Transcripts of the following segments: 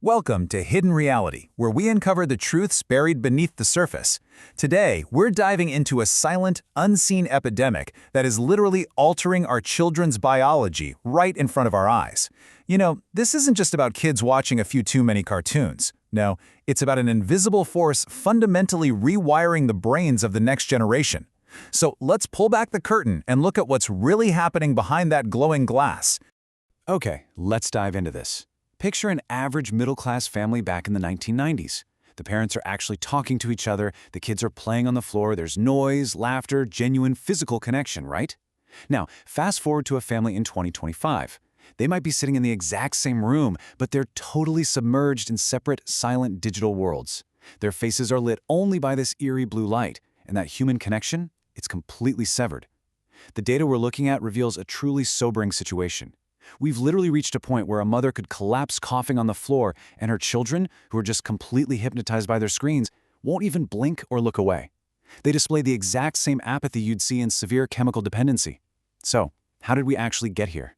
Welcome to Hidden Reality, where we uncover the truths buried beneath the surface. Today, we're diving into a silent, unseen epidemic that is literally altering our children's biology right in front of our eyes. You know, this isn't just about kids watching a few too many cartoons. No, it's about an invisible force fundamentally rewiring the brains of the next generation. So let's pull back the curtain and look at what's really happening behind that glowing glass. Okay, let's dive into this. Picture an average middle-class family back in the 1990s. The parents are actually talking to each other, the kids are playing on the floor, there's noise, laughter, genuine physical connection, right? Now, fast forward to a family in 2025. They might be sitting in the exact same room, but they're totally submerged in separate, silent digital worlds. Their faces are lit only by this eerie blue light, and that human connection, it's completely severed. The data we're looking at reveals a truly sobering situation. We've literally reached a point where a mother could collapse coughing on the floor, and her children, who are just completely hypnotized by their screens, won't even blink or look away. They display the exact same apathy you'd see in severe chemical dependency. So, how did we actually get here?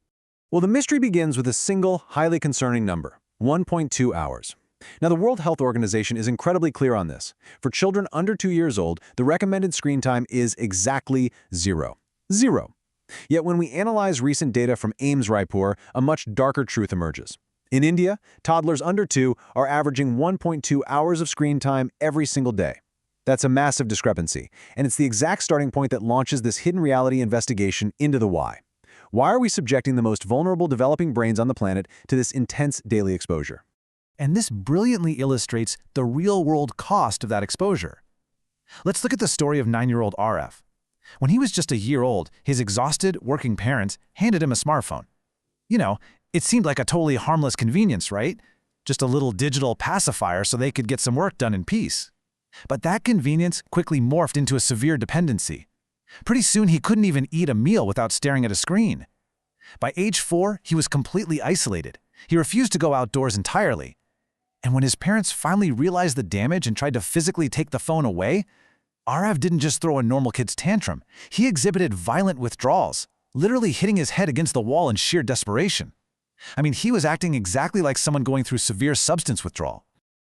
Well, the mystery begins with a single, highly concerning number, 1.2 hours. Now, the World Health Organization is incredibly clear on this. For children under 2 years old, the recommended screen time is exactly zero. Zero. Yet when we analyze recent data from AIMS Raipur, a much darker truth emerges. In India, toddlers under 2 are averaging 1.2 hours of screen time every single day. That's a massive discrepancy, and it's the exact starting point that launches this hidden reality investigation into the why. Why are we subjecting the most vulnerable developing brains on the planet to this intense daily exposure? And this brilliantly illustrates the real-world cost of that exposure. Let's look at the story of 9-year-old RF. When he was just a year old, his exhausted, working parents handed him a smartphone. You know, it seemed like a totally harmless convenience, right? Just a little digital pacifier so they could get some work done in peace. But that convenience quickly morphed into a severe dependency. Pretty soon he couldn't even eat a meal without staring at a screen. By age 4, he was completely isolated. He refused to go outdoors entirely. And when his parents finally realized the damage and tried to physically take the phone away, RF didn't just throw a normal kid's tantrum. He exhibited violent withdrawals, literally hitting his head against the wall in sheer desperation. I mean, he was acting exactly like someone going through severe substance withdrawal.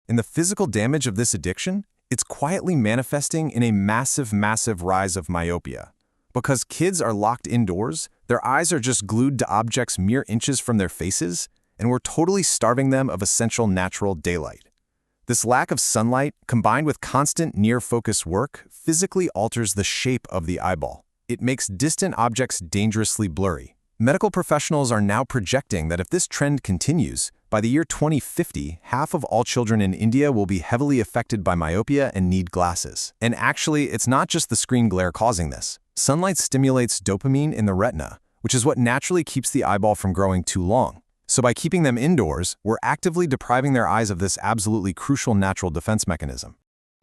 And the physical damage of this addiction, it's quietly manifesting in a massive rise of myopia. Because kids are locked indoors, their eyes are just glued to objects mere inches from their faces, and we're totally starving them of essential natural daylight. This lack of sunlight, combined with constant near-focus work, physically alters the shape of the eyeball. It makes distant objects dangerously blurry. Medical professionals are now projecting that if this trend continues, by the year 2050, half of all children in India will be heavily affected by myopia and need glasses. And actually, it's not just the screen glare causing this. Sunlight stimulates dopamine in the retina, which is what naturally keeps the eyeball from growing too long. So by keeping them indoors, we're actively depriving their eyes of this absolutely crucial natural defense mechanism.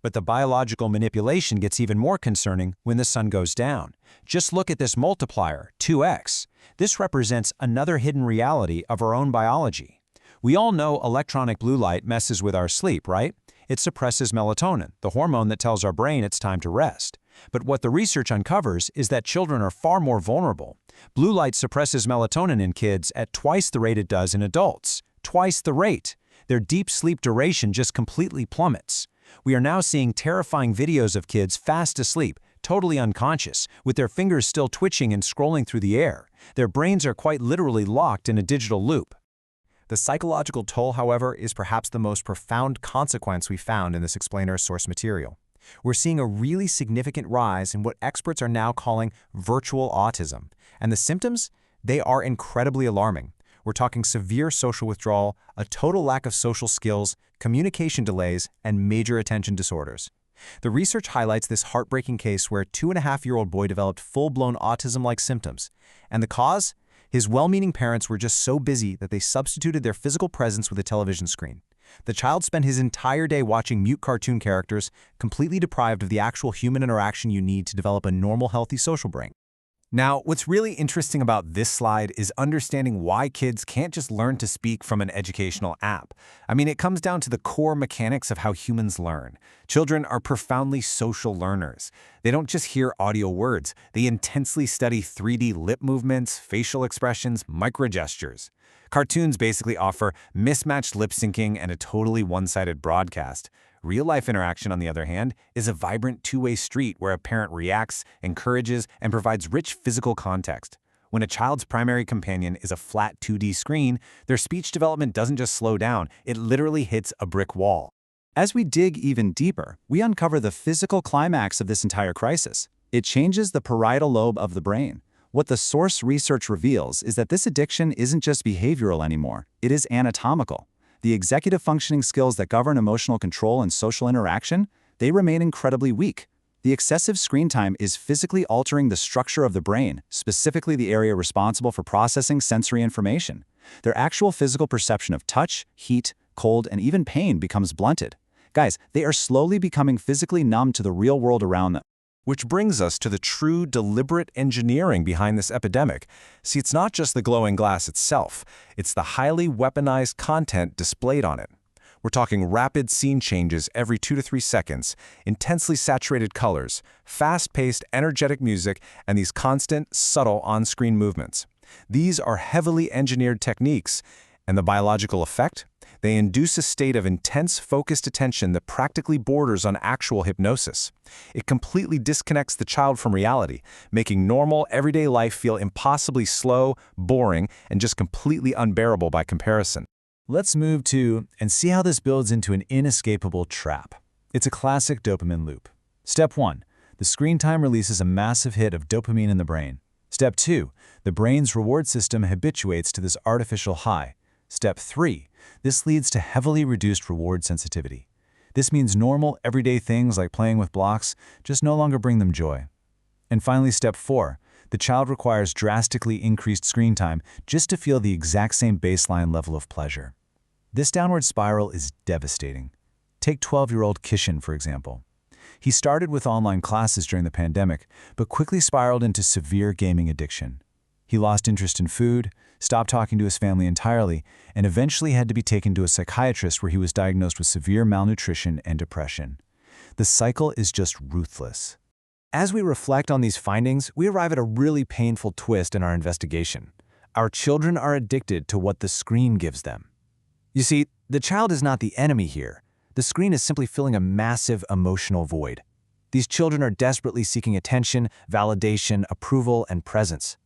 But the biological manipulation gets even more concerning when the sun goes down. Just look at this multiplier, 2x. This represents another hidden reality of our own biology. We all know electronic blue light messes with our sleep, right? It suppresses melatonin, the hormone that tells our brain it's time to rest. But what the research uncovers is that children are far more vulnerable. Blue light suppresses melatonin in kids at twice the rate it does in adults. Twice the rate. Their deep sleep duration just completely plummets. We are now seeing terrifying videos of kids fast asleep, totally unconscious, with their fingers still twitching and scrolling through the air. Their brains are quite literally locked in a digital loop. The psychological toll, however, is perhaps the most profound consequence we found in this explainer source material. We're seeing a really significant rise in what experts are now calling virtual autism. And the symptoms? They are incredibly alarming. We're talking severe social withdrawal, a total lack of social skills, communication delays, and major attention disorders. The research highlights this heartbreaking case where a 2.5-year-old boy developed full-blown autism-like symptoms. And the cause? His well-meaning parents were just so busy that they substituted their physical presence with a television screen. The child spent his entire day watching mute cartoon characters, completely deprived of the actual human interaction you need to develop a normal, healthy social brain. Now, what's really interesting about this slide is understanding why kids can't just learn to speak from an educational app. I mean, it comes down to the core mechanics of how humans learn. Children are profoundly social learners. They don't just hear audio words. They intensely study 3D lip movements, facial expressions, microgestures. Cartoons basically offer mismatched lip syncing and a totally one-sided broadcast. Real-life interaction, on the other hand, is a vibrant two-way street where a parent reacts, encourages, and provides rich physical context. When a child's primary companion is a flat 2D screen, their speech development doesn't just slow down, it literally hits a brick wall. As we dig even deeper, we uncover the physical climax of this entire crisis. It changes the parietal lobe of the brain. What the source research reveals is that this addiction isn't just behavioral anymore, it is anatomical. The executive functioning skills that govern emotional control and social interaction, they remain incredibly weak. The excessive screen time is physically altering the structure of the brain, specifically the area responsible for processing sensory information. Their actual physical perception of touch, heat, cold, and even pain becomes blunted. Guys, they are slowly becoming physically numb to the real world around them. Which brings us to the true, deliberate engineering behind this epidemic. See, it's not just the glowing glass itself, it's the highly weaponized content displayed on it. We're talking rapid scene changes every 2 to 3 seconds, intensely saturated colors, fast-paced, energetic music, and these constant, subtle on-screen movements. These are heavily engineered techniques, and the biological effect? They induce a state of intense, focused attention that practically borders on actual hypnosis. It completely disconnects the child from reality, making normal, everyday life feel impossibly slow, boring, and just completely unbearable by comparison. Let's move to and see how this builds into an inescapable trap. It's a classic dopamine loop. Step 1. The screen time releases a massive hit of dopamine in the brain. Step 2. The brain's reward system habituates to this artificial high. Step 3. This leads to heavily reduced reward sensitivity. This means normal, everyday things like playing with blocks just no longer bring them joy. And finally, Step 4. The child requires drastically increased screen time just to feel the exact same baseline level of pleasure. This downward spiral is devastating. Take 12-year-old Kishan, for example. He started with online classes during the pandemic, but quickly spiraled into severe gaming addiction. He lost interest in food, stopped talking to his family entirely, and eventually had to be taken to a psychiatrist where he was diagnosed with severe malnutrition and depression. The cycle is just ruthless. As we reflect on these findings, we arrive at a really painful twist in our investigation. Our children are addicted to what the screen gives them. You see, the child is not the enemy here. The screen is simply filling a massive emotional void. These children are desperately seeking attention, validation, approval, and presence.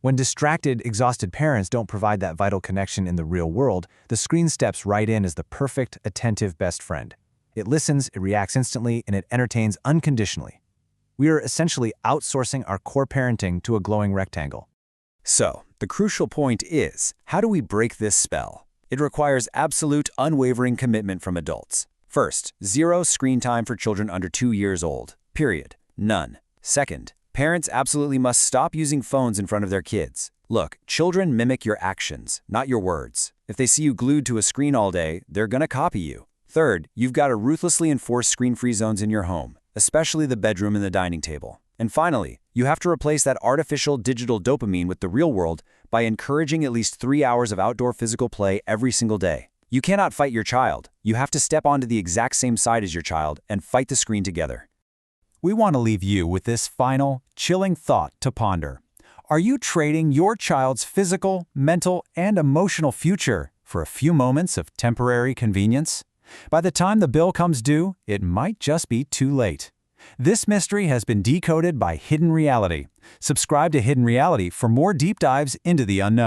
When distracted, exhausted parents don't provide that vital connection in the real world, the screen steps right in as the perfect, attentive best friend. It listens, it reacts instantly, and it entertains unconditionally. We are essentially outsourcing our core parenting to a glowing rectangle. So, the crucial point is, how do we break this spell? It requires absolute, unwavering commitment from adults. First, 0 screen time for children under 2 years old. Period. None. Second, parents absolutely must stop using phones in front of their kids. Look, children mimic your actions, not your words. If they see you glued to a screen all day, they're gonna copy you. Third, you've got to ruthlessly enforce screen-free zones in your home, especially the bedroom and the dining table. And finally, you have to replace that artificial digital dopamine with the real world by encouraging at least 3 hours of outdoor physical play every single day. You cannot fight your child. You have to step onto the exact same side as your child and fight the screen together. We want to leave you with this final, chilling thought to ponder. Are you trading your child's physical, mental, and emotional future for a few moments of temporary convenience? By the time the bill comes due, it might just be too late. This mystery has been decoded by Hidden Reality. Subscribe to Hidden Reality for more deep dives into the unknown.